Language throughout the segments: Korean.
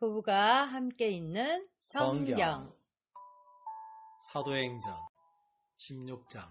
부부가 함께 있는 성경. 사도행전 16장.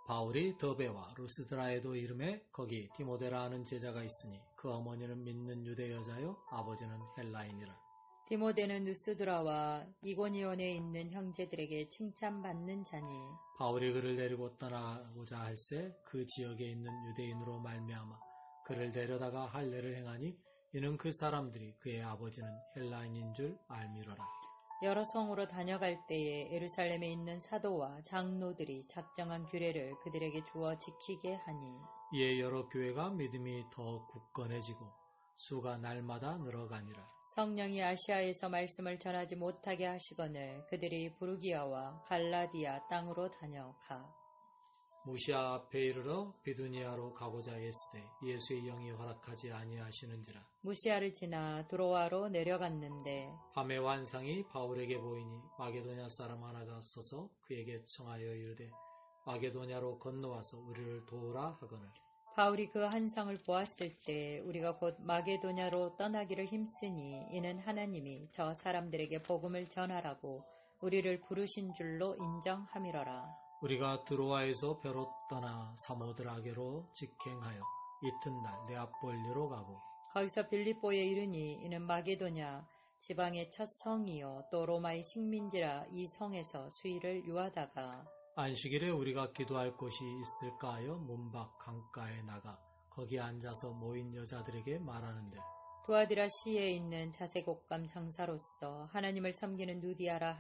바울이 더베와 루스드라에도 이름에 거기 디모데라 하는 제자가 있으니 그 어머니는 믿는 유대 여자요 아버지는 헬라인이라. 디모데는 루스드라와 이고니온에 있는 형제들에게 칭찬받는 자니 바울이 그를 데리고 떠나고자 할새 그 지역에 있는 유대인으로 말미암아 그를 데려다가 할례를 행하니 이는 그 사람들이 그의 아버지는 헬라인인 줄 알미러라. 여러 성으로 다녀갈 때에 예루살렘에 있는 사도와 장로들이 작정한 규례를 그들에게 주어 지키게 하니 이에 여러 교회가 믿음이 더 굳건해지고 수가 날마다 늘어가니라. 성령이 아시아에서 말씀을 전하지 못하게 하시거늘 그들이 부르기아와 갈라디아 땅으로 다녀가 무시아 앞에 이르러 비두니아로 가고자 했으되 예수의 영이 허락하지 아니하시는지라. 무시아를 지나 드로아로 내려갔는데 밤의 환상이 바울에게 보이니 마게도냐 사람 하나가 서서 그에게 청하여 이르되 마게도냐로 건너와서 우리를 도우라 하거늘. 바울이 그 환상을 보았을 때 우리가 곧 마게도냐로 떠나기를 힘쓰니 이는 하나님이 저 사람들에게 복음을 전하라고 우리를 부르신 줄로 인정함이러라. 우리가 드로아에서 배로 떠나 사모드라게로 직행하여 이튿날 네아폴리로 가고 거기서 빌립보에 이르니 이는 마게도냐 지방의 첫 성이요 또 로마의 식민지라 이 성에서 수일을 유하다가 안식일에 우리가 기도할 곳이 있을까 하여 문밖 강가에 나가 거기 앉아서 모인 여자들에게 말하는데 두아디라 시에 있는 자색옷감 장사로서 하나님을 섬기는 누디아라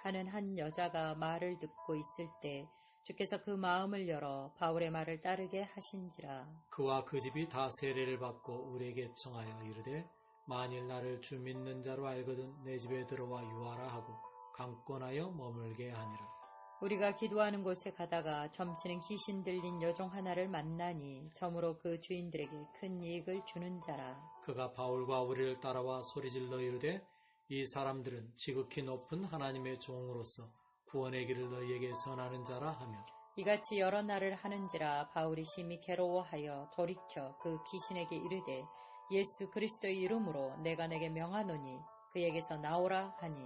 하는 한 여자가 말을 듣고 있을 때 주께서 그 마음을 열어 바울의 말을 따르게 하신지라. 그와 그 집이 다 세례를 받고 우리에게 청하여 이르되 만일 나를 주 믿는 자로 알거든 내 집에 들어와 유하라 하고 강권하여 머물게 하니라. 우리가 기도하는 곳에 가다가 점치는 귀신 들린 여종 하나를 만나니 점으로 그 주인들에게 큰 이익을 주는 자라. 그가 바울과 우리를 따라와 소리질러 이르되 이 사람들은 지극히 높은 하나님의 종으로서 구원의 길을 너희에게 전하는 자라 하며 이같이 여러 날을 하는지라 바울이 심히 괴로워하여 돌이켜 그 귀신에게 이르되 예수 그리스도의 이름으로 내가 내게 명하노니 그에게서 나오라 하니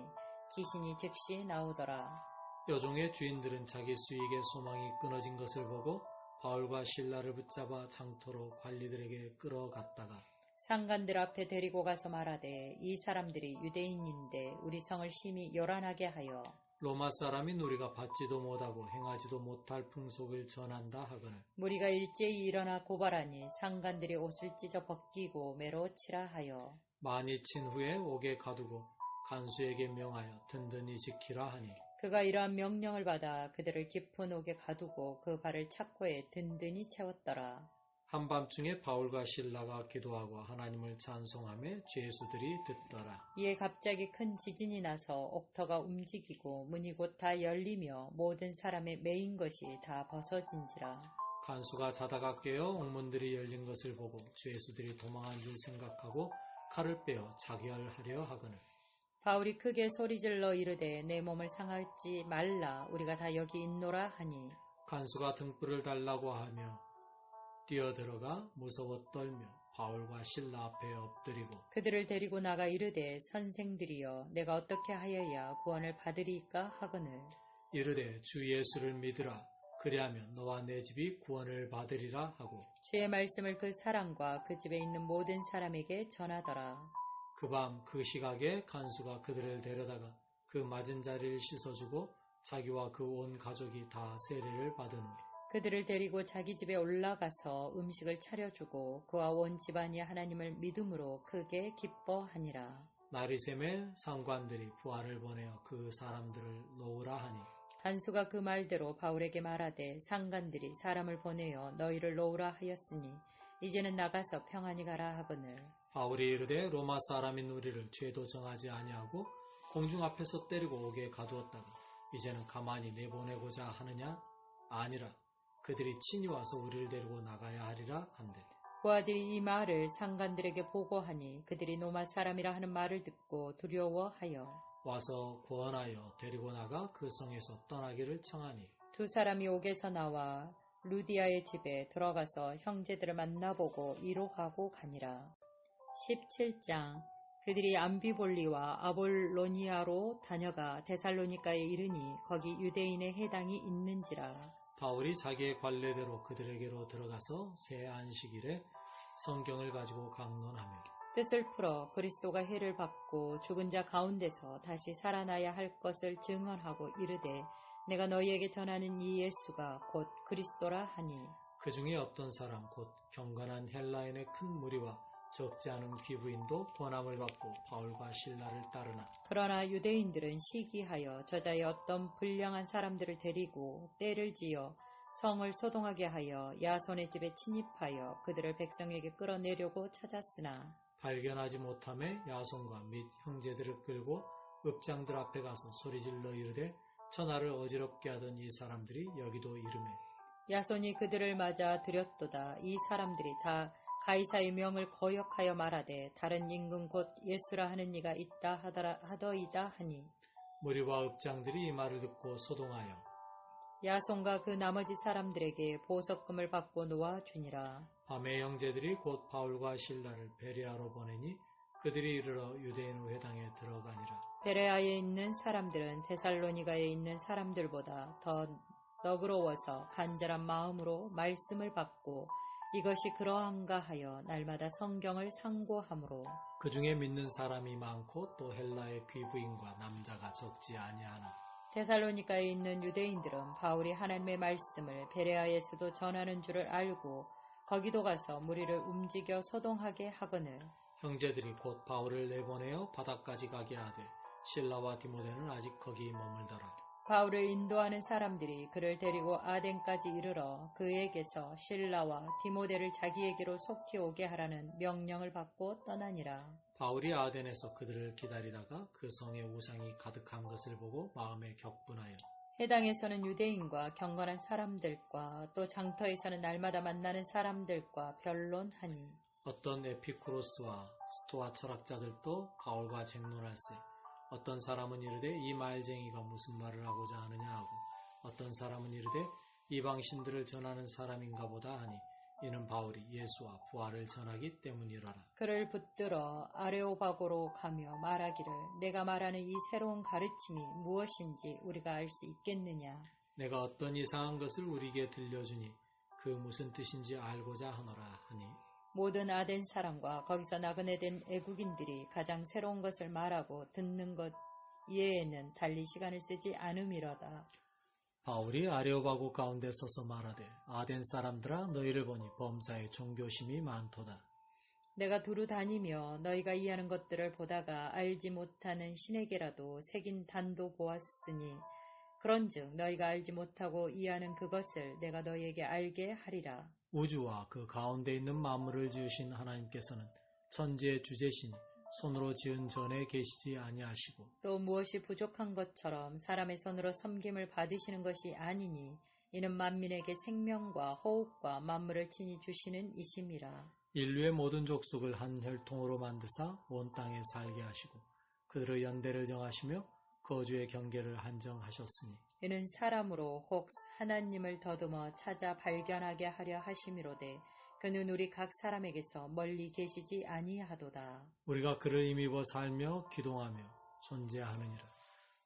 귀신이 즉시 나오더라. 여종의 주인들은 자기 수익의 소망이 끊어진 것을 보고 바울과 실라를 붙잡아 장터로 관리들에게 끌어갔다가 상관들 앞에 데리고 가서 말하되 이 사람들이 유대인인데 우리 성을 심히 요란하게 하여 로마 사람인 우리가 받지도 못하고 행하지도 못할 풍속을 전한다 하거늘. 무리가 일제히 일어나 고발하니 상관들이 옷을 찢어 벗기고 매로 치라 하여 많이 친 후에 옥에 가두고 간수에게 명하여 든든히 지키라 하니 그가 이러한 명령을 받아 그들을 깊은 옥에 가두고 그 발을 착고에 든든히 채웠더라. 한밤중에 바울과 실라가 기도하고 하나님을 찬송하며 죄수들이 듣더라. 이에 갑자기 큰 지진이 나서 옥터가 움직이고 문이 곧 다 열리며 모든 사람의 매인 것이 다 벗어진지라. 간수가 자다가 깨어 옥문들이 열린 것을 보고 죄수들이 도망한 줄 생각하고 칼을 빼어 자결하려 하거늘. 바울이 크게 소리질러 이르되 내 몸을 상하지 말라 우리가 다 여기 있노라 하니 간수가 등불을 달라고 하며 뛰어들어가 무서워 떨며 바울과 실라 앞에 엎드리고 그들을 데리고 나가 이르되 선생들이여 내가 어떻게 하여야 구원을 받으리까 하거늘. 이르되 주 예수를 믿으라 그리하면 너와 내 집이 구원을 받으리라 하고 주의 말씀을 그 사람과 그 집에 있는 모든 사람에게 전하더라. 그 밤 그 시각에 간수가 그들을 데려다가 그 맞은 자리를 씻어주고 자기와 그 온 가족이 다 세례를 받은 후 그들을 데리고 자기 집에 올라가서 음식을 차려주고 그와 온 집안이 하나님을 믿음으로 크게 기뻐하니라. 날이 새매 상관들이 부하를 보내어 그 사람들을 놓으라 하니 간수가 그 말대로 바울에게 말하되 상관들이 사람을 보내어 너희를 놓으라 하였으니 이제는 나가서 평안히 가라 하거늘. 바울이 이르되 로마 사람인 우리를 죄도 정하지 아니하고 공중 앞에서 때리고 옥에 가두었다가 이제는 가만히 내보내고자 하느냐? 아니라 그들이 친히 와서 우리를 데리고 나가야 하리라 한대. 부하들이 이 말을 상관들에게 보고하니 그들이 로마 사람이라 하는 말을 듣고 두려워하여 와서 구원하여 데리고 나가 그 성에서 떠나기를 청하니 두 사람이 옥에서 나와 루디아의 집에 들어가서 형제들을 만나보고 이로 가고 가니라. 17장 그들이 암비볼리와 아볼로니아로 다녀가 데살로니가에 이르니 거기 유대인의 해당이 있는지라. 바울이 자기의 관례대로 그들에게로 들어가서 새 안식일에 성경을 가지고 강론하며 뜻을 풀어 그리스도가 해를 받고 죽은 자 가운데서 다시 살아나야 할 것을 증언하고 이르되 내가 너희에게 전하는 이 예수가 곧 그리스도라 하니 그 중에 어떤 사람 곧 경건한 헬라인의 큰 무리와 적지 않은 귀부인도 권함을 받고 바울과 실라를 따르나 그러나 유대인들은 시기하여 저자의 어떤 불량한 사람들을 데리고 떼를 지어 성을 소동하게 하여 야손의 집에 침입하여 그들을 백성에게 끌어내려고 찾았으나 발견하지 못함에 야손과 및 형제들을 끌고 읍장들 앞에 가서 소리질러 이르되 천하를 어지럽게 하던 이 사람들이 여기도 이르매 야손이 그들을 맞아 들였도다. 이 사람들이 다 가이사의 명을 거역하여 말하되 다른 임금 곧 예수라 하는 이가 있다 하더이다 하니 무리와 읍장들이 이 말을 듣고 소동하여 야손과 그 나머지 사람들에게 보석금을 받고 놓아주니라. 밤에 형제들이 곧 바울과 실라를 베레아로 보내니 그들이 이르러 유대인 회당에 들어가니라. 베레아에 있는 사람들은 데살로니가에 있는 사람들보다 더 너그러워서 간절한 마음으로 말씀을 받고 이것이 그러한가 하여 날마다 성경을 상고하므로 그 중에 믿는 사람이 많고 또 헬라의 귀부인과 남자가 적지 아니하나 데살로니가에 있는 유대인들은 바울이 하나님의 말씀을 베레아에서도 전하는 줄을 알고 거기도 가서 무리를 움직여 소동하게 하거늘 형제들이 곧 바울을 내보내어 바다까지 가게 하되 실라와 디모데는 아직 거기 머물더라. 바울을 인도하는 사람들이 그를 데리고 아덴까지 이르러 그에게서 실라와 디모데를 자기에게로 속히 오게 하라는 명령을 받고 떠나니라. 바울이 아덴에서 그들을 기다리다가 그 성에 우상이 가득한 것을 보고 마음에 격분하여 해당에서는 유대인과 경건한 사람들과 또 장터에서는 날마다 만나는 사람들과 변론하니 어떤 에피쿠로스와 스토아 철학자들도 바울과 쟁론할세 어떤 사람은 이르되 이 말쟁이가 무슨 말을 하고자 하느냐 하고 어떤 사람은 이르되 이방신들을 전하는 사람인가 보다 하니 이는 바울이 예수와 부활을 전하기 때문이라라. 그를 붙들어 아레오바고로 가며 말하기를 내가 말하는 이 새로운 가르침이 무엇인지 우리가 알 수 있겠느냐. 내가 어떤 이상한 것을 우리에게 들려주니 그 무슨 뜻인지 알고자 하노라 하니 모든 아덴 사람과 거기서 나그네된 애국인들이 가장 새로운 것을 말하고 듣는 것 이외에는 달리 시간을 쓰지 않음이로다. 바울이 아레오바고 가운데 서서 말하되 아덴 사람들아 너희를 보니 범사에 종교심이 많도다. 내가 두루 다니며 너희가 이해하는 것들을 보다가 알지 못하는 신에게라도 새긴 단도 보았으니 그런즉 너희가 알지 못하고 이해하는 그것을 내가 너희에게 알게 하리라. 우주와 그 가운데 있는 만물을 지으신 하나님께서는 천지의 주제시니 손으로 지은 전에 계시지 아니하시고 또 무엇이 부족한 것처럼 사람의 손으로 섬김을 받으시는 것이 아니니 이는 만민에게 생명과 호흡과 만물을 친히 주시는 이심이라. 인류의 모든 족속을 한 혈통으로 만드사 온 땅에 살게 하시고 그들의 연대를 정하시며 거주의 경계를 한정하셨으니 이는 사람으로 혹 하나님을 더듬어 찾아 발견하게 하려 하심이로되 그는 우리 각 사람에게서 멀리 계시지 아니하도다. 우리가 그를 힘입어 살며 기동하며 존재하느니라.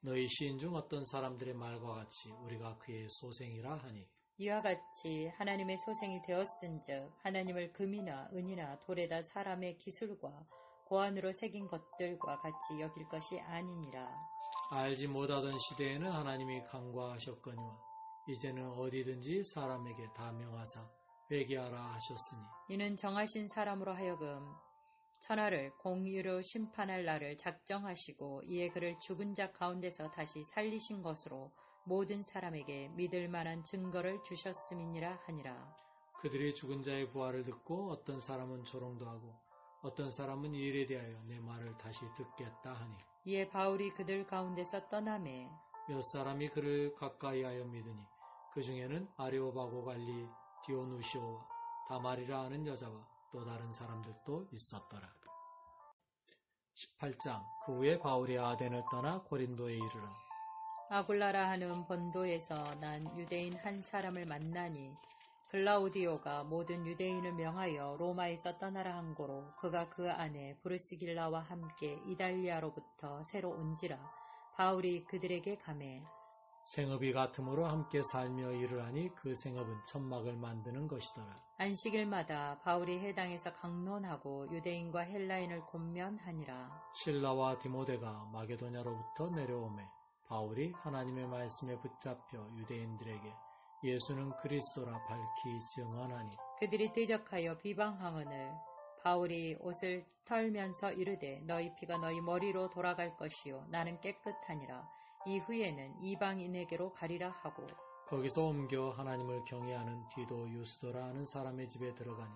너희 시인 중 어떤 사람들의 말과 같이 우리가 그의 소생이라 하니 이와 같이 하나님의 소생이 되었은즉 하나님을 금이나 은이나 돌에다 사람의 기술과 고안으로 새긴 것들과 같이 여길 것이 아니니라. 알지 못하던 시대에는 하나님이 간과하셨거니와 이제는 어디든지 사람에게 다 명하사 회개하라 하셨으니 이는 정하신 사람으로 하여금 천하를 공의로 심판할 날을 작정하시고 이에 그를 죽은 자 가운데서 다시 살리신 것으로 모든 사람에게 믿을 만한 증거를 주셨음이니라 하니라. 그들이 죽은 자의 부활을 듣고 어떤 사람은 조롱도 하고 어떤 사람은 이 일에 대하여 내 말을 다시 듣겠다 하니 이에 바울이 그들 가운데서 떠나매 몇 사람이 그를 가까이하여 믿으니 그 중에는 아레오바고 관리 디오누시오와 다말이라 하는 여자와 또 다른 사람들도 있었더라. 18장 그 후에 바울이 아덴을 떠나 고린도에 이르러 아굴라라 하는 본도에서 난 유대인 한 사람을 만나니 글라우디오가 모든 유대인을 명하여 로마에서 떠나라 한 고로 그가 그 안에 브루스길라와 함께 이달리아로부터 새로 온지라. 바울이 그들에게 가매 생업이 같으므로 함께 살며 일을 하니 그 생업은 천막을 만드는 것이더라. 안식일마다 바울이 해당에서 강론하고 유대인과 헬라인을 권면하니라. 실라와 디모데가 마게도냐로부터 내려오매 바울이 하나님의 말씀에 붙잡혀 유대인들에게 예수는 그리스도라 밝히 증언하니 그들이 대적하여 비방하거늘 바울이 옷을 털면서 이르되 너희 피가 너희 머리로 돌아갈 것이요 나는 깨끗하니라. 이후에는 이방인에게로 가리라 하고 거기서 옮겨 하나님을 경외하는 디도 유스도라 하는 사람의 집에 들어가니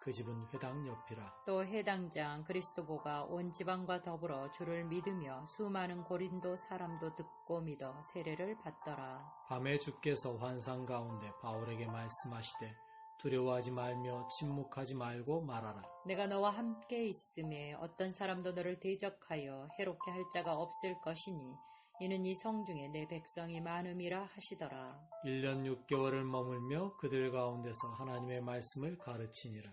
그 집은 회당 옆이라. 또 해당장 그리스도보가 온 지방과 더불어 주를 믿으며 수많은 고린도 사람도 듣고 믿어 세례를 받더라. 밤에 주께서 환상 가운데 바울에게 말씀하시되 두려워하지 말며 침묵하지 말고 말하라. 내가 너와 함께 있음에 어떤 사람도 너를 대적하여 해롭게 할 자가 없을 것이니 이는 이 성중에 내 백성이 많음이라 하시더라. 1년 6개월을 머물며 그들 가운데서 하나님의 말씀을 가르치니라.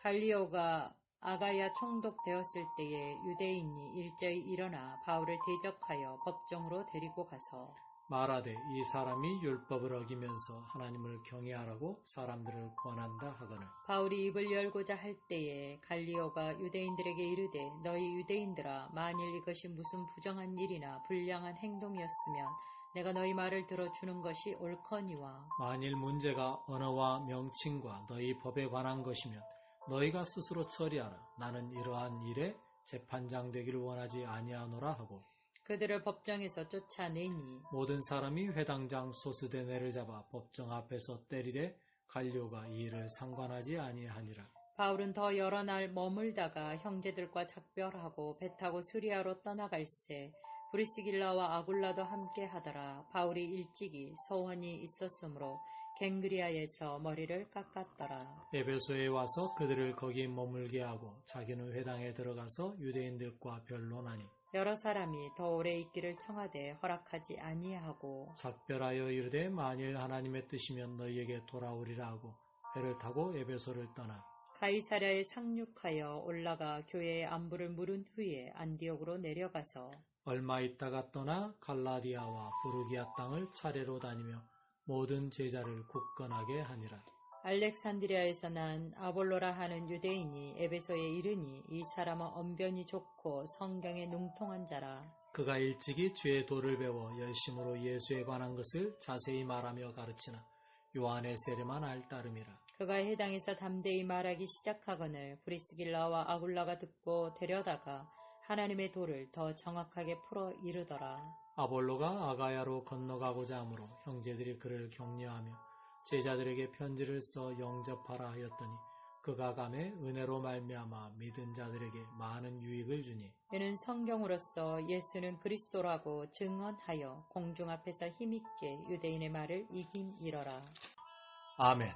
갈리오가 아가야 총독되었을 때에 유대인이 일제히 일어나 바울을 대적하여 법정으로 데리고 가서 말하되 이 사람이 율법을 어기면서 하나님을 경외하라고 사람들을 권한다 하거늘. 바울이 입을 열고자 할 때에 갈리오가 유대인들에게 이르되 너희 유대인들아 만일 이것이 무슨 부정한 일이나 불량한 행동이었으면 내가 너희 말을 들어주는 것이 옳거니와 만일 문제가 언어와 명칭과 너희 법에 관한 것이면 너희가 스스로 처리하라. 나는 이러한 일에 재판장 되기를 원하지 아니하노라 하고 그들을 법정에서 쫓아내니 모든 사람이 회당장 소스데네를 잡아 법정 앞에서 때리되 갈리오가 이 일을 상관하지 아니하니라. 바울은 더 여러 날 머물다가 형제들과 작별하고 배 타고 수리아로 떠나갈새 브리스길라와 아굴라도 함께 하더라. 바울이 일찍이 서원이 있었으므로 갱그리아에서 머리를 깎았더라. 에베소에 와서 그들을 거기 머물게 하고 자기는 회당에 들어가서 유대인들과 변론하니 여러 사람이 더 오래 있기를 청하되 허락하지 아니하고 작별하여 이르되 만일 하나님의 뜻이면 너희에게 돌아오리라 하고 배를 타고 에베소를 떠나 가이사랴에 상륙하여 올라가 교회의 안부를 물은 후에 안디옥으로 내려가서 얼마 있다가 떠나 갈라디아와 부르기아 땅을 차례로 다니며 모든 제자를 굳건하게 하니라. 알렉산드리아에서 난 아볼로라 하는 유대인이 에베소에 이르니 이 사람은 언변이 좋고 성경에 능통한 자라. 그가 일찍이 죄의 도를 배워 열심으로 예수에 관한 것을 자세히 말하며 가르치나 요한의 세례만 알 따름이라. 그가 해당에서 담대히 말하기 시작하거늘 브리스길라와 아굴라가 듣고 데려다가 하나님의 도를 더 정확하게 풀어 이르더라. 아볼로가 아가야로 건너가고자 하므로 형제들이 그를 격려하며 제자들에게 편지를 써 영접하라 하였더니 그가 감에 은혜로 말미암아 믿은 자들에게 많은 유익을 주니 이는 성경으로서 예수는 그리스도라고 증언하여 공중 앞에서 힘있게 유대인의 말을 이김이러라. 아멘.